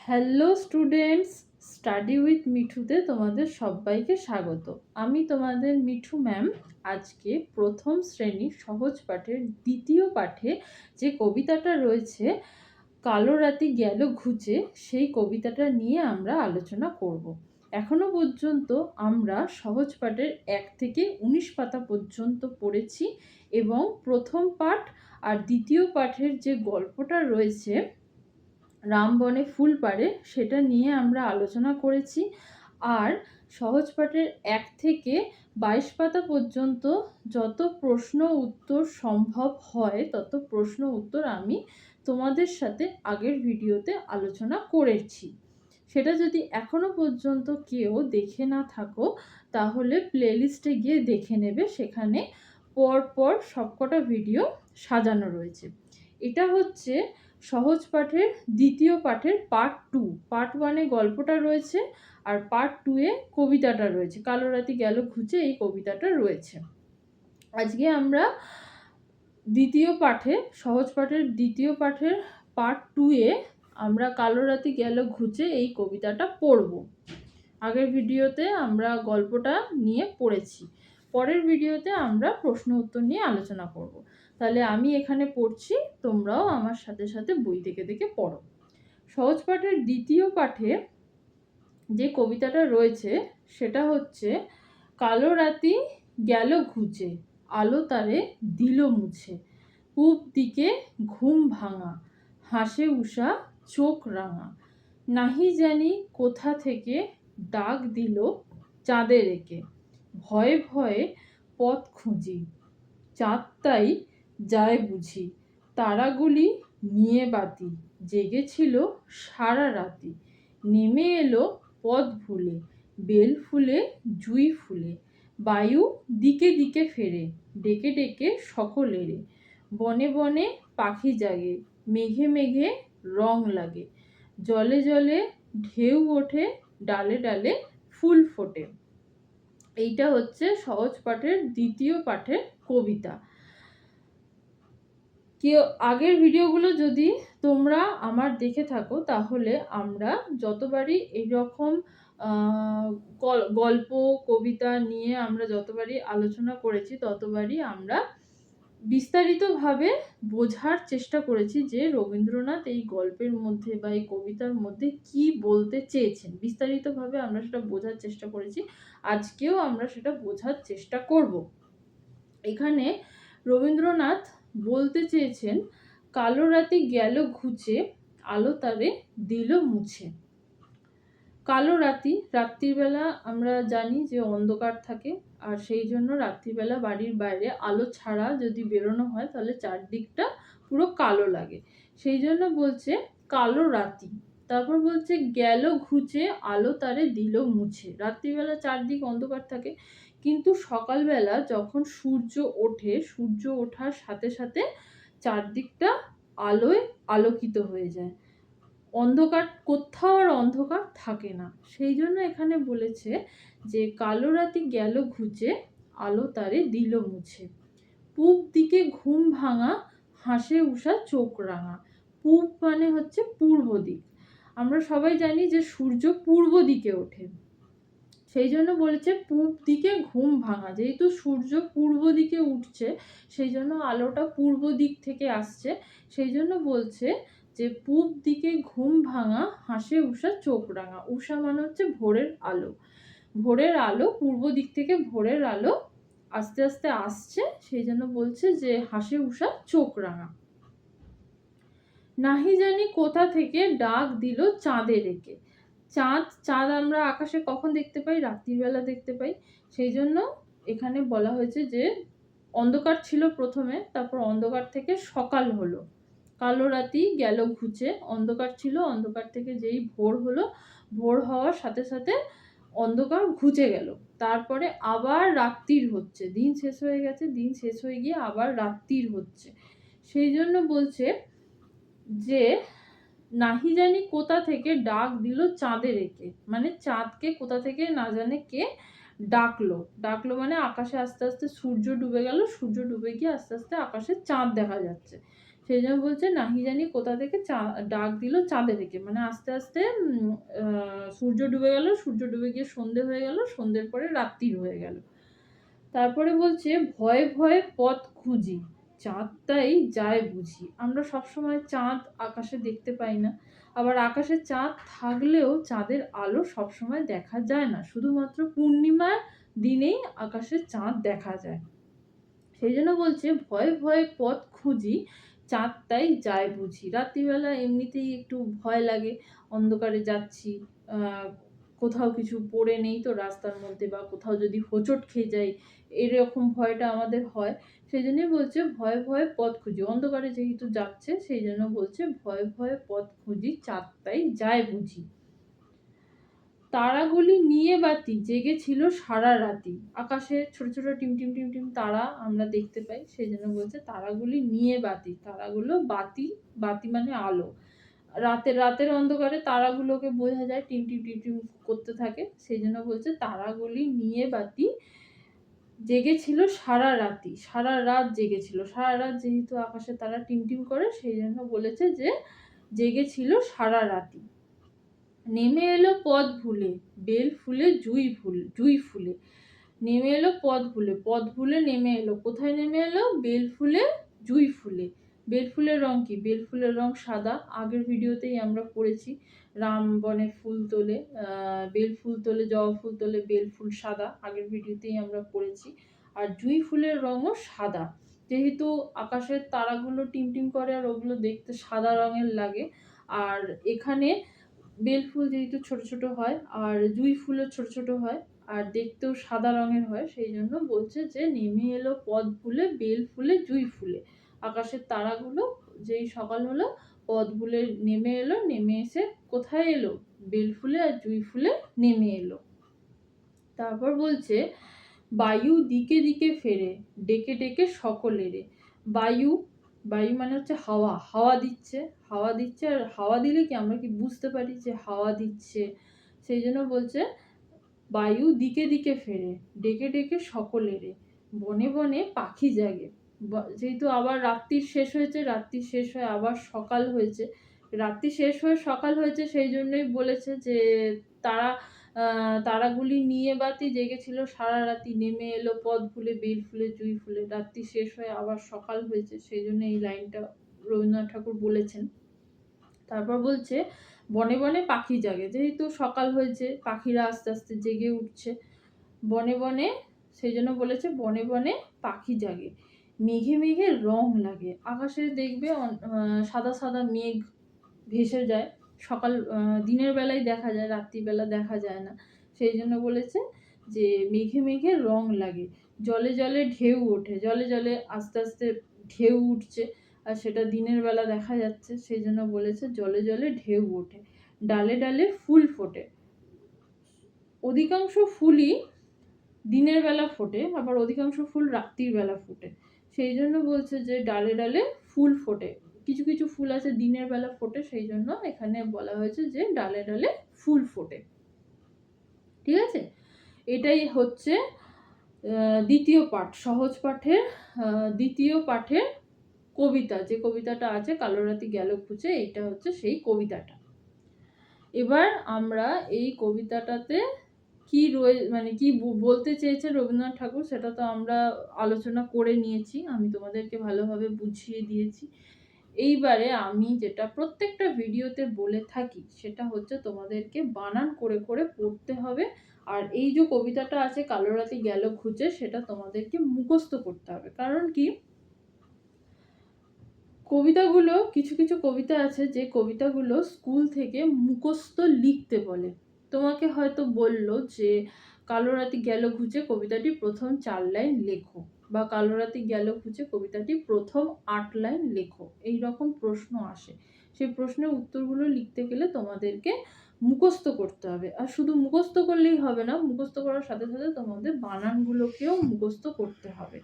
Hello students, study with মিঠুতে তোমাদের সবাইকে স্বাগত। আমি তোমাদের মিঠু ম্যাম। আজকে প্রথম শ্রেণীর সহজ পাঠের দ্বিতীয় পাঠে যে কবিতাটা রয়েছে কালো রাতি গেল ঘুচে, সেই কবিতাটা নিয়ে আমরা আলোচনা করব। এখনো পর্যন্ত আমরা সহজ পাঠের 1 থেকে 19 পাতা পর্যন্ত পড়েছি এবং প্রথম পাঠ আর দ্বিতীয় পাঠের যে গল্পটা রয়েছে রামবনে ফুল পাড়ে, সেটা নিয়ে আমরা আলোচনা করেছি। আর সহজ পাঠের 1 থেকে 22 পাতা পর্যন্ত যত প্রশ্ন উত্তর সম্ভব হয় তত প্রশ্ন উত্তর আমি তোমাদের সাথে আগের ভিডিওতে আলোচনা করেছি। সেটা যদি এখনো পর্যন্ত কেউ দেখে না থাকো তাহলে প্লেলিস্টে গিয়ে দেখে নেবে, সেখানে পরপর সবকটা ভিডিও সাজানো রয়েছে। এটা হচ্ছে সহজ পাঠের দ্বিতীয় পাঠের পার্ট 2। পার্ট 1-এ গল্পটা রয়েছে আর পার্ট 2-এ কবিতাটা রয়েছে, কালো রাতি গেল ঘুচে এই কবিতাটা রয়েছে। আজকে আমরা দ্বিতীয় পাঠে, সহজ পাঠের দ্বিতীয় পাঠের পার্ট 2-এ আমরা কালো রাতি গেল ঘুচে এই কবিতাটা পড়ব। আগের ভিডিওতে আমরা গল্পটা নিয়ে পড়েছি, পরের ভিডিওতে আমরা প্রশ্ন উত্তর নিয়ে আলোচনা করব। তাহলে আমি এখানে পড়ছি, তোমরাও আমার সাথে সাথে বই দেখে দেখে পড়ো। সহজ পাঠের দ্বিতীয় পাঠে যে কবিতাটা রয়েছে সেটা হচ্ছে কালো রাতি গেল ঘুচে, আলো তারে দিল মুছে, পূব দিকে ঘুম ভাঙা, হাসে উষা চোখ রাঙা, নাহি জানি কোথা থেকে ডাক দিল চাঁদের একে, ভয়ে ভয়ে পথ খুঁজি, চাঁদ তাই যায় বুঝি, তারাগুলি নিয়ে বাতি, জেগেছিল সারা রাতি, নেমে এলো পথ ভুলে, বেল ফুলে জুই ফুলে, বায়ু দিকে দিকে ফেরে, ডেকে ডেকে সকলেরে, বনে বনে পাখি জাগে, মেঘে মেঘে রং লাগে, জলে জলে ঢেউ ওঠে, ডালে ডালে ফুল ফোটে। এইটা হচ্ছে সহজ পাঠের দ্বিতীয় পাঠের কবিতা। কেউ আগের ভিডিওগুলো যদি তোমরা আমার দেখে থাকো তাহলে আমরা যতবারই এইরকম গল্প কবিতা নিয়ে আমরা যতবারই আলোচনা করেছি ততবারই আমরা বিস্তারিতভাবে বোঝার চেষ্টা করেছি যে রবীন্দ্রনাথ এই গল্পের মধ্যে বা এই কবিতার মধ্যে কি বলতে চেয়েছেন। বিস্তারিতভাবে আমরা সেটা বোঝার চেষ্টা করেছি, আজকেও আমরা সেটা বোঝার চেষ্টা করব। এখানে রবীন্দ্রনাথ বলতে চেয়েছেন কালো রাতি গেল ঘুচে, আলো তারে দিল মুছে। কালো রাতি, রাত্রিবেলা আমরা জানি যে অন্ধকার থাকে, আর সেই জন্য রাত্রিবেলা বাড়ির বাইরে আলো ছাড়া যদি বেরোনো হয় তাহলে চারদিকটা পুরো কালো লাগে, সেই জন্য বলছে কালো রাতি। তারপর বলছে গেল ঘুচে, আলো তারে দিল মুছে। রাত্রিবেলা চারদিক অন্ধকার থাকে, কিন্তু সকালবেলা যখন সূর্য ওঠে, সূর্য ওঠার সাথে সাথে চারদিকটা আলোয় আলোকিত হয়ে যায়, অন্ধকার কোথাও আর অন্ধকার থাকে না। সেই জন্য এখানে বলেছে যে কালো রাতি গেল ঘুচে, আলো তারে দিল মুছে, পূব দিকে ঘুম ভাঙা, হাসে উষা চোখ রাঙা। পূব মানে হচ্ছে পূর্ব দিক। আমরা সবাই জানি যে সূর্য পূর্ব দিকে ওঠে, সেই জন্য বলেছে পূব দিকে ঘুম ভাঙা। যেহেতু সূর্য পূর্ব দিকে উঠছে সেই জন্য আলোটা পূর্ব দিক থেকে আসছে, সেই জন্য বলছে যে পূব দিকে ঘুম ভাঙা, হাসে উষা চোখ রাঙা। উষা মানে হচ্ছে ভোরের আলো, ভোরের আলো পূর্ব দিক থেকে ভোরের আলো আস্তে আস্তে আসছে, সেই জন্য বলছে যে হাসে উষা চোখ রাঙা। নাহি জানি কোথা থেকে ডাক দিল চাঁদের একে। চাঁদ আমরা আকাশে কখন দেখতে পাই? রাত্রিবেলা দেখতে পাই। সেই জন্য এখানে বলা হয়েছে যে অন্ধকার ছিল প্রথমে, তারপর অন্ধকার থেকে সকাল হলো, কালো রাতি গেল ঘুচে। অন্ধকার ছিল, অন্ধকার থেকে যেই ভোর হলো, ভোর হওয়ার সাথে সাথে অন্ধকার ঘুচে গেল, তারপরে আবার রাত্রির হচ্ছে, দিন শেষ হয়ে গেছে, দিন শেষ হয়ে গিয়ে আবার রাত্রির হচ্ছে। সেই জন্য বলছে যে নাহি জানি কোথা থেকে ডাক দিল চাঁদের একে, মানে চাঁদকে কোথা থেকে না জানে কে ডাকলো মানে আকাশে আস্তে আস্তে সূর্য ডুবে গেল, সূর্য ডুবে গিয়ে আস্তে আস্তে আকাশে চাঁদ দেখা যাচ্ছে, সেই জন্য বলছে নাহি জানি কোথা থেকে ডাক দিল চাঁদে থেকে, মানে আস্তে আস্তে সূর্য ডুবে গেল, সূর্য ডুবে গিয়ে সন্ধে হয়ে গেল, সন্ধ্যের পরে রাত্রি হয়ে গেল। তারপরে বলছে ভয়ে ভয়ে পথ খুঁজি, চাঁদ তাই যায় বুঝি। আমরা সবসময় চাঁদ আকাশে দেখতে পাই না, আবার আকাশে চাঁদ থাকলেও চাঁদের আলো সবসময় দেখা যায় না, শুধুমাত্র পূর্ণিমার দিনেই আকাশে চাঁদ দেখা যায়। সেই জন্য বলছে ভয়ে ভয়ে পথ খুঁজি, চাঁদ তাই যায় বুঝি। রাত্রিবেলা এমনিতেই একটু ভয় লাগে, অন্ধকারে যাচ্ছি, কোথাও কিছু পড়ে নেই তো রাস্তার মধ্যে, বা কোথাও যদি হোঁচট খেয়ে যাই, এরকম ভয়টা আমাদের হয়। সেই জন্যই বলছে ভয়ে ভয়ে পথ খুঁজি, অন্ধকারে যেহেতু যাচ্ছে সেই জন্য বলছে ভয়ে ভয়ে পথ খুঁজি, চাঁদ তাই যায় বুঝি। তারাগুলি নিয়ে বাতি জেগেছিল সারা রাতি। আকাশে ছোট ছোট টিম টিম টিম টিম তারা আমরা দেখতে পাই, সেই জন্য বলছে তারাগুলি নিয়ে বাতি। তারাগুলো বাতি, বাতি মানে আলো। রাতের অন্ধকারে তারাগুলোকে বোঝা যায় টিম টিম টিম টিম করতে থাকে, সেই জন্য বলছে তারাগুলি নিয়ে বাতি জেগেছিল সারা রাতি, সারা রাত জেগেছিল। সারা রাত যেহেতু আকাশে তারা টিমটিম করে, সেই জন্য বলেছে যে জেগেছিল সারা রাতি। নেমে এলো পথ ভুলে, বেল ফুলে জুই ফুলে। নেমে এলো পথ ভুলে নেমে এলো। কোথায় নেমে এলো? বেল ফুলে জুই ফুলে। বেল ফুলের রং কি? বেল ফুলের রং সাদা। আগের ভিডিওতেই আমরা পড়েছি, রাম বনে ফুল তোলে, বেল ফুল তোলে, জবা ফুল তোলে, বেল ফুল সাদা। আগের ভিডিওতেই আমরা পড়েছি। আর জুই ফুলের রঙও সাদা। যেহেতু আকাশের তারাগুলো টিমটিম করে আর ওগুলো দেখতে সাদা রঙের লাগে, আর এখানে বেল ফুল যেহেতু ছোট ছোট হয় আর জুই ফুলও ছোট ছোট হয় আর দেখতেও সাদা রঙের হয়, সেই জন্য বলছে যে নেমে এলো পথ ভুলে, বেল ফুলে জুই ফুলে। আকাশের তারাগুলো যেই সকাল হলো পথ ভুলে নেমে এলো, নেমে এসে কোথায় এলো? বেল ফুলে আর জুই ফুলে নেমে এলো। তারপর বলছে বায়ু দিকে দিকে ফেরে, ডেকে ডেকে সকলেরে। বায়ু, বায়ু মানে হচ্ছে হাওয়া, হাওয়া দিচ্ছে, হাওয়া দিচ্ছে। আর হাওয়া দিলে কি আমরা কি বুঝতে পারি যে হাওয়া দিচ্ছে? সেই জন্য বলছে বায়ু দিকে দিকে ফেরে, ডেকে ডেকে সকলেরে। বনে বনে পাখি জাগে। যেহেতু আবার রাত্রি শেষ হয়েছে, রাত্রি শেষ হয়ে আবার সকাল হয়েছে, রাত্রি শেষ হয়ে সকাল হয়েছে, সেই জন্যই বলেছে যে তারা তারাগুলি নিয়ে বাতি জেগেছিল সারা রাতি, নেমে এলো পথ ভুলে, বেল ফুলে জুই ফুলে। রাত্রি শেষ হয়ে আবার সকাল হয়েছে, সেই জন্য এই লাইনটা রবীন্দ্রনাথ ঠাকুর বলেছেন। তারপর বলছে বনে বনে পাখি জাগে। যেহেতু সকাল হয়েছে, পাখিরা আস্তে আস্তে জেগে উঠছে বনে বনে, সেই জন্য বলেছে বনে বনে পাখি জাগে। মেঘে মেঘে রং লাগে। আকাশে দেখবে সাদা সাদা মেঘ ভেসে যায়, সকাল দিনের বেলায় দেখা যায়, রাত্রিবেলা দেখা যায় না। সেই জন্য বলেছে যে মেঘে মেঘে রং লাগে। জলে জলে ঢেউ ওঠে, জলে জলে আস্তে আস্তে ঢেউ উঠছে, আর সেটা দিনের বেলা দেখা যাচ্ছে, সেই জন্য বলেছে জলে জলে ঢেউ ওঠে। ডালে ডালে ফুল ফোটে। অধিকাংশ ফুলই দিনের বেলা ফোটে, আবার অধিকাংশ ফুল রাত্রির বেলা ফোটে। সেই জন্য বলছে যে ডালে ডালে ফুল ফোটে। কিছু কিছু ফুল আছে দিনের বেলা ফোটে, সেই জন্য এখানে বলা হয়েছে যে ডালে ডালে ফুল ফোটে। ঠিক আছে, এটাই হচ্ছে দ্বিতীয় পাঠ, সহজ পাঠের দ্বিতীয় পাঠের কবিতা। যে কবিতাটা আছে কালো রাতি গেল খুঁজে, এইটা হচ্ছে সেই কবিতাটা। এবার আমরা এই কবিতাটাতে কি মানে কি বলতে চেয়েছে রবীন্দ্রনাথ ঠাকুর, সেটা তো আমরা আলোচনা করে নিয়েছি, আমি তোমাদেরকে ভালোভাবে বুঝিয়ে দিয়েছি। এইবারে আমি যেটা প্রত্যেকটা ভিডিওতে বলে থাকি সেটা হচ্ছে তোমাদেরকে বানান করে করে পড়তে হবে। আর এই যে কবিতাটা আছে কালো রাতি গেল খুঁজে, সেটা তোমাদেরকে মুখস্থ করতে হবে। কারণ কি, কবিতাগুলো কিছু কিছু কবিতা আছে যে কবিতাগুলো স্কুল থেকে মুখস্থ লিখতে বলে। তোমাকে হয়তো বললো যে কালো রাতি গেল ঘুচে কবিতাটি প্রথম 4 লাইন লেখো, বা কালো রাতি গেল ঘুচে কবিতাটি প্রথম 8 লাইন লেখো, এই রকম প্রশ্ন আসে। সেই প্রশ্নের উত্তরগুলো লিখতে গেলে তোমাদেরকে মুখস্থ করতে হবে। আর শুধু মুখস্থ করলেই হবে না, মুখস্থ করার সাথে সাথে তোমাদের বানানগুলোকেও মুখস্থ করতে হবে।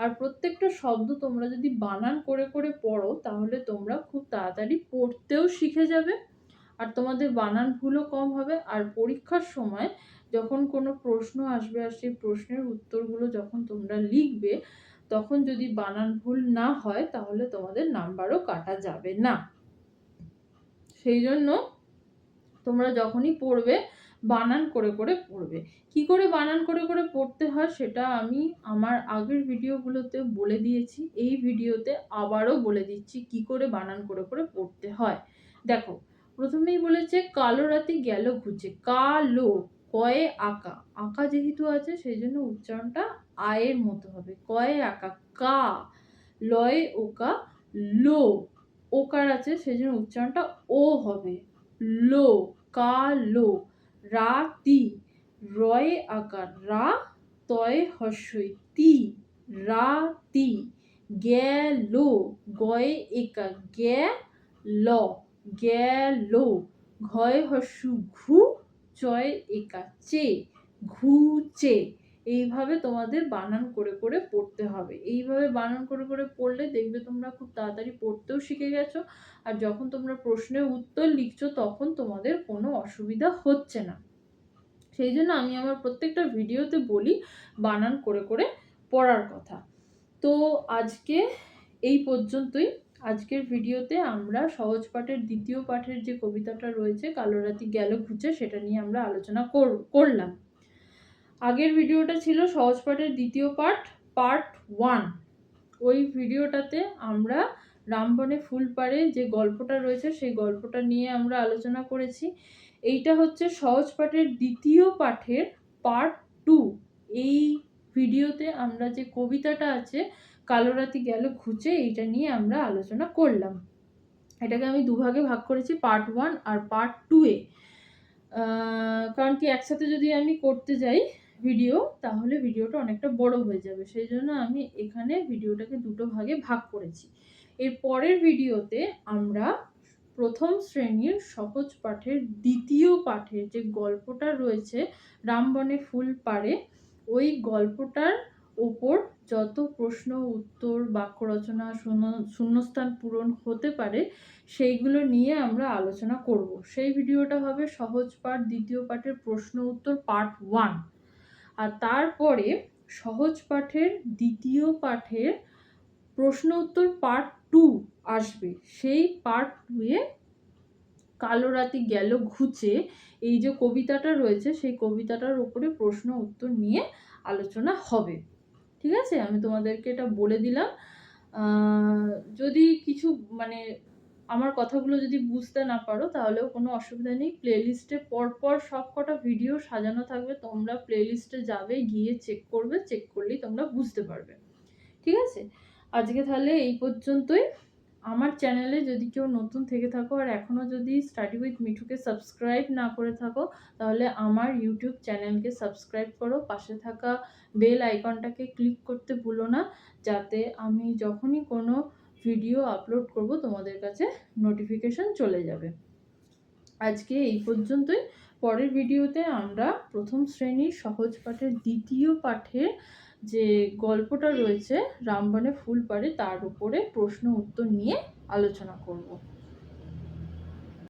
আর প্রত্যেকটা শব্দ তোমরা যদি বানান করে করে পড়ো, তাহলে তোমরা খুব তাড়াতাড়ি পড়তেও শিখে যাবে, আর তোমাদের বানান ভুলও কম হবে। আর পরীক্ষার সময় যখন কোনো প্রশ্ন আসবে আর সেই প্রশ্নের উত্তরগুলো যখন তোমরা লিখবে, তখন যদি বানান ভুল না হয় তাহলে তোমাদের নাম্বারও কাটা যাবে না। সেই জন্য তোমরা যখনই পড়বে বানান করে করে পড়বে। কি করে বানান করে করে পড়তে হয় সেটা আমি আমার আগের ভিডিওগুলোতে বলে দিয়েছি। এই ভিডিওতে আবারও বলে দিচ্ছি কি করে বানান করে করে পড়তে হয়। দেখো, প্রথমেই বলেছে কালো রাতি গেল ঘুচে। কালো, কয়ে আঁকা, আঁকা যেহেতু আছে সেই জন্য উচ্চারণটা আয়ের মতো হবে। কয়ে আঁকা, কা, লয়ে ওকা, লো, ওকার আছে সেই জন্য উচ্চারণটা ও হবে। লো, কালো, রাতি, রয়ে আকার রা, তয়ে হর্ষই তি, রাতি, গেল, গয়ে একা গে, ল, গেল, ঘয়ে হর্ষু ঘু, চয়ে একা চে, ঘুচে। এইভাবে তোমাদের বানান করে করে পড়তে হবে। এইভাবে বানান করে করে পড়লে দেখবে তোমরা খুব তাড়াতাড়ি পড়তেও শিখে গেছো, আর যখন তোমরা প্রশ্নের উত্তর লিখছো তখন তোমাদের কোনো অসুবিধা হচ্ছে না। সেই জন্য আমি আমার প্রত্যেকটা ভিডিওতে বলি বানান করে করে পড়ার কথা। তো আজকে এই পর্যন্তই। আজকের ভিডিওতে আমরা সহজ পাঠের দ্বিতীয় পাঠের যে কবিতাটা রয়েছে কালো রাতি গেল ঘুচে সেটা নিয়ে আমরা আলোচনা করলাম। আগের ভিডিওটা ছিল সহজ পাঠের দ্বিতীয় পাঠ, পার্ট 1। ওই ভিডিওটাতে আমরা রামবনে ফুল পাড়ে যে গল্পটা রয়েছে সেই গল্পটা নিয়ে আমরা আলোচনা করেছি। এইটা হচ্ছে সহজ পাঠের দ্বিতীয় পাঠের পার্ট 2। এই ভিডিওতে আমরা যে কবিতাটা আছে কালো রাতি গেল ঘুচে এইটা নিয়ে আমরা আলোচনা করলাম। এটাকে আমি দুভাগে ভাগ করেছি, পার্ট 1 আর পার্ট 2-এ। কারণ কি একসাথে যদি আমি করতে যাই ভিডিও তাহলে ভিডিওটা অনেকটা বড় হয়ে যাবে, সেই জন্য আমি এখানে ভিডিওটাকে দুটো ভাগে ভাগ করেছি। এর পরের ভিডিওতে আমরা প্রথম শ্রেণীর সহজ পাঠের দ্বিতীয় পাঠের যে গল্পটা রয়েছে রামবনে ফুল পাড়ে, ওই গল্পটার ওপর যত প্রশ্ন উত্তর বাক্য রচনা শূন্যস্থান পূরণ হতে পারে সেইগুলো নিয়ে আমরা আলোচনা করব। সেই ভিডিওটা হবে সহজ পাঠ দ্বিতীয় পাঠের প্রশ্ন উত্তর পার্ট 1। আর তারপরে সহজ পাঠের দ্বিতীয় পাঠের প্রশ্ন উত্তর পার্ট 2 আসবে। সেই পার্ট 2-এ কালো রাতি গেল ঘুচে এই যে কবিতাটা রয়েছে সেই কবিতাটার উপরে প্রশ্ন উত্তর নিয়ে আলোচনা হবে। ঠিক আছে, আমি তোমাদেরকে এটা বলে দিলাম। যদি কিছু মানে আমার কথাগুলো যদি বুঝতে না পারো তাহলেও কোনো অসুবিধা নেই। প্লেলিস্টে পরপর সব কটা ভিডিও সাজানো থাকবে, তোমরা প্লেলিস্টে যাবে, গিয়ে চেক করবে, চেক করলেই তোমরা বুঝতে পারবে। ঠিক আছে, আজকে তাহলে এই পর্যন্তই। আমার চ্যানেলে যদি কেউ নতুন থেকে থাকো আর এখনও যদি স্টাডি উইথ মিঠুকে সাবস্ক্রাইব না করে থাকো তাহলে আমার ইউটিউব চ্যানেলকে সাবস্ক্রাইব করো, পাশে থাকা বেল আইকনটাকে ক্লিক করতে ভুলো না, যাতে আমি যখনই কোনো ভিডিও আপলোড করব তোমাদের কাছে নোটিফিকেশন চলে যাবে। আজকে এই পর্যন্তই। পরের ভিডিওতে আমরা প্রথম শ্রেণীর সহজ পাঠের দ্বিতীয় পাঠের যে গল্পটা রয়েছে রামবনে ফুল পাড়ে তার উপরে প্রশ্ন উত্তর নিয়ে আলোচনা করব।